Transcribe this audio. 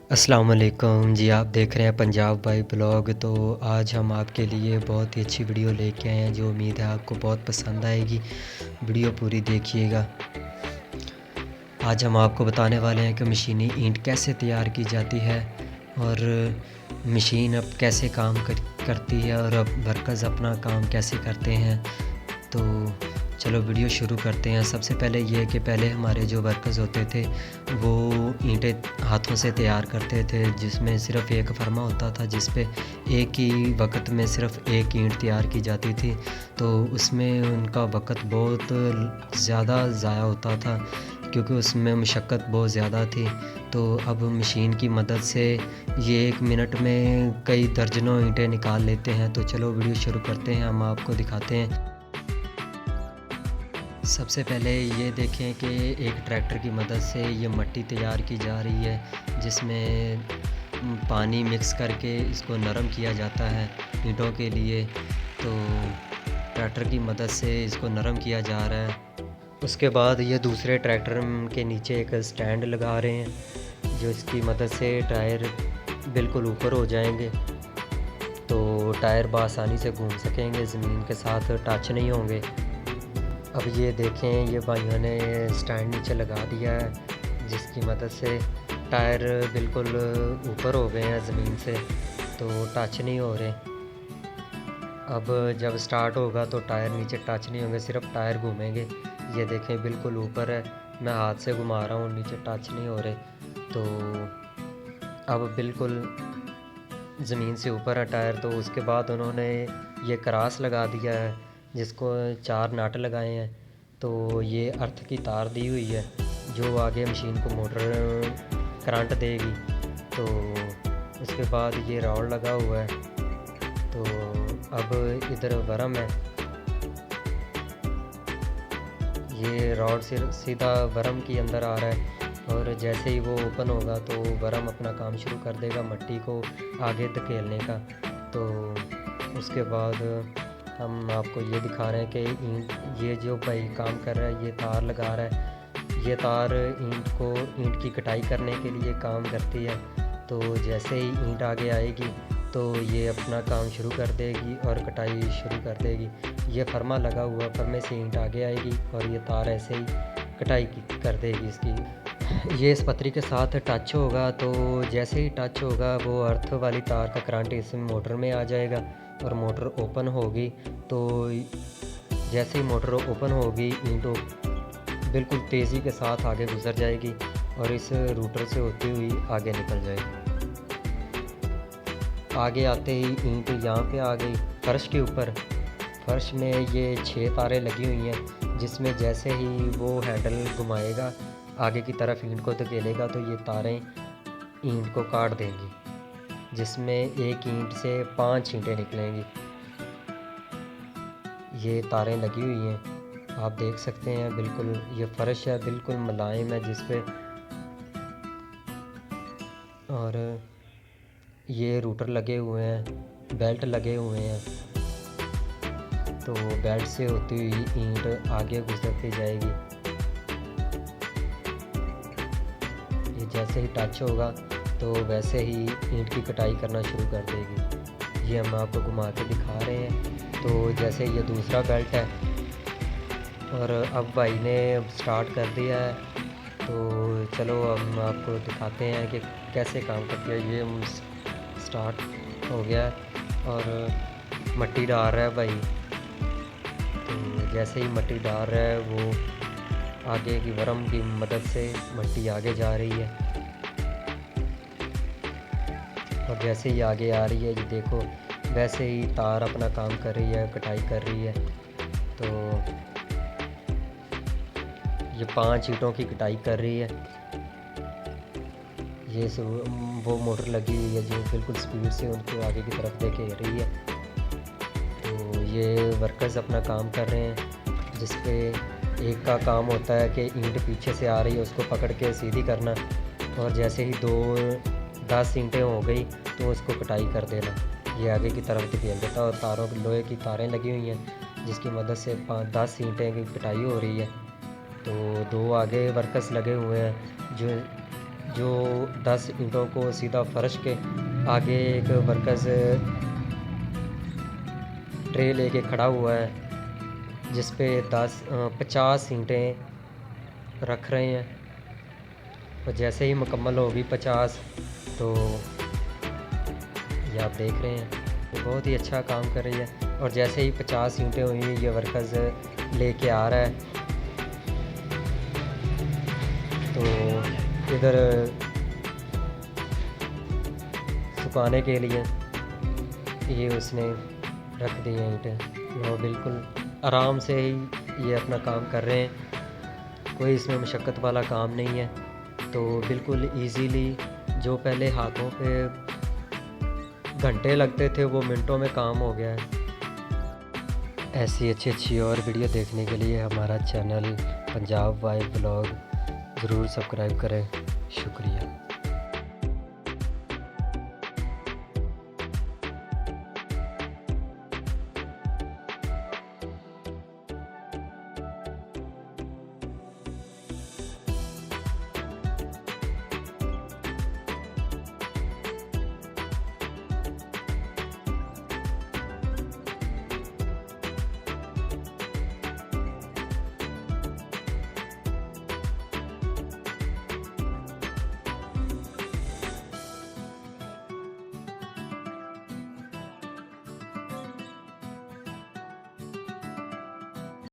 अस्सलाम वालेकुम जी। आप देख रहे हैं पंजाब बाई ब्लॉग। तो आज हम आपके लिए बहुत ही अच्छी वीडियो लेके आए हैं जो उम्मीद है आपको बहुत पसंद आएगी। वीडियो पूरी देखिएगा। आज हम आपको बताने वाले हैं कि मशीनी ईंट कैसे तैयार की जाती है और मशीन अब कैसे करती है और अब वर्कर्स अपना काम कैसे करते हैं। तो चलो वीडियो शुरू करते हैं। सबसे पहले ये कि पहले हमारे जो वर्कर्स होते थे वो ईंटें हाथों से तैयार करते थे, जिसमें सिर्फ़ एक फरमा होता था जिस पे एक ही वक्त में सिर्फ़ एक ईंट तैयार की जाती थी। तो उसमें उनका वक्त बहुत ज़्यादा ज़ाया होता था क्योंकि उसमें मशक्क़त बहुत ज़्यादा थी। तो अब मशीन की मदद से ये 1 मिनट में कई दर्जनों ईंटें निकाल लेते हैं। तो चलो वीडियो शुरू करते हैं, हम आपको दिखाते हैं। सबसे पहले ये देखें कि एक ट्रैक्टर की मदद से ये मिट्टी तैयार की जा रही है, जिसमें पानी मिक्स करके इसको नरम किया जाता है ईंटों के लिए। तो ट्रैक्टर की मदद से इसको नरम किया जा रहा है। उसके बाद ये दूसरे ट्रैक्टर के नीचे एक स्टैंड लगा रहे हैं, जो इसकी मदद से टायर बिल्कुल ऊपर हो जाएंगे, तो टायर बआसानी से घूम सकेंगे, ज़मीन के साथ टच नहीं होंगे। अब ये देखें, ये भाइयों ने स्टैंड नीचे लगा दिया है, जिसकी मदद से टायर बिल्कुल ऊपर हो गए हैं ज़मीन से, तो टच नहीं हो रहे। अब जब स्टार्ट होगा तो टायर नीचे टच नहीं होंगे, सिर्फ टायर घूमेंगे। ये देखें बिल्कुल ऊपर है, मैं हाथ से घुमा रहा हूँ, नीचे टच नहीं हो रहे। तो अब बिल्कुल ज़मीन से ऊपर है टायर। तो उसके बाद उन्होंने ये क्रास लगा दिया है, जिसको 4 नट लगाए हैं। तो ये अर्थ की तार दी हुई है जो आगे मशीन को मोटर करंट देगी। तो उसके बाद ये रॉड लगा हुआ है। तो अब इधर वरम है, ये रॉड से सीधा वरम के अंदर आ रहा है, और जैसे ही वो ओपन होगा तो वरम अपना काम शुरू कर देगा मिट्टी को आगे धकेलने का। तो उसके बाद हम आपको ये दिखा रहे हैं कि ये जो भाई काम कर रहा है ये तार लगा रहा है। ये तार ईंट की कटाई करने के लिए काम करती है। तो जैसे ही ईंट आगे आएगी तो ये अपना काम शुरू कर देगी और कटाई शुरू कर देगी। ये फरमा लगा हुआ, फरमे से ईंट आगे आएगी और ये तार ऐसे ही कटाई कर देगी इसकी। ये इस पतरी के साथ टच होगा, तो जैसे ही टच होगा वो अर्थ वाली तार का करंट इस मोटर में आ जाएगा और मोटर ओपन होगी। तो जैसे ही मोटर ओपन होगी ईंट बिल्कुल तेज़ी के साथ आगे गुजर जाएगी और इस रूटर से होती हुई आगे निकल जाएगी। आगे आते ही ईंट यहाँ पे आ गई फर्श के ऊपर। फर्श में ये 6 तारें लगी हुई हैं, जिसमें जैसे ही वो हैंडल घुमाएगा आगे की तरफ ईंट को धकेलेगा तो ये तारें ईंट को काट देंगी, जिसमें एक ईंट से 5 ईंटें निकलेंगी। ये तारें लगी हुई हैं, आप देख सकते हैं। बिल्कुल ये फर्श है, बिल्कुल मुलायम है जिस पे, और ये रूटर लगे हुए हैं, बेल्ट लगे हुए हैं। तो बेल्ट से होती हुई ईंट आगे गुजरती जाएगी। ये जैसे ही टच होगा तो वैसे ही ईंट की कटाई करना शुरू कर देगी। ये हम आपको घुमा के दिखा रहे हैं। तो जैसे ये दूसरा बेल्ट है, और अब भाई ने स्टार्ट कर दिया है। तो चलो हम आपको दिखाते हैं कि कैसे काम करती है। ये स्टार्ट हो गया है और मिट्टी डाल रहा है भाई। तो जैसे ही मिट्टी डाल रहा है वो आगे की वरम की मदद से मिट्टी आगे जा रही है, और जैसे ही आगे आ रही है ये देखो वैसे ही तार अपना काम कर रही है, कटाई कर रही है। तो ये 5 ईंटों की कटाई कर रही है। ये वो मोटर लगी हुई है जो बिल्कुल स्पीड से उनको आगे की तरफ देके रही है। तो ये वर्कर्स अपना काम कर रहे हैं, जिस पे एक का काम होता है कि ईंट पीछे से आ रही है उसको पकड़ के सीधी करना, और जैसे ही 10 ईंटें हो गई तो उसको कटाई कर देना। ये आगे की तरफ धकेल देता है, और लोहे की तारें लगी हुई हैं जिसकी मदद से 10 ईंटें की कटाई हो रही है। तो 2 आगे वर्कर्स लगे हुए हैं जो 10 ईंटों को सीधा फर्श के आगे एक वर्कर्स ट्रे लेके खड़ा हुआ है जिस पे 50 ईंटें रख रहे हैं। और जैसे ही मुकम्मल होगी 50 तो ये आप देख रहे हैं ये बहुत ही अच्छा काम कर रही है। और जैसे ही 50 ईंटें हुई ये वर्कर्स लेके आ रहा है। तो इधर सुखाने के लिए ये उसने रख दी हैं ईंटें और बिल्कुल आराम से ही ये अपना काम कर रहे हैं। कोई इसमें मशक्क़त वाला काम नहीं है। तो बिल्कुल इजीली जो पहले हाथों पे घंटे लगते थे वो मिनटों में काम हो गया है। ऐसी अच्छी और वीडियो देखने के लिए हमारा चैनल पंजाब वाइब ब्लॉग ज़रूर सब्सक्राइब करें। शुक्रिया।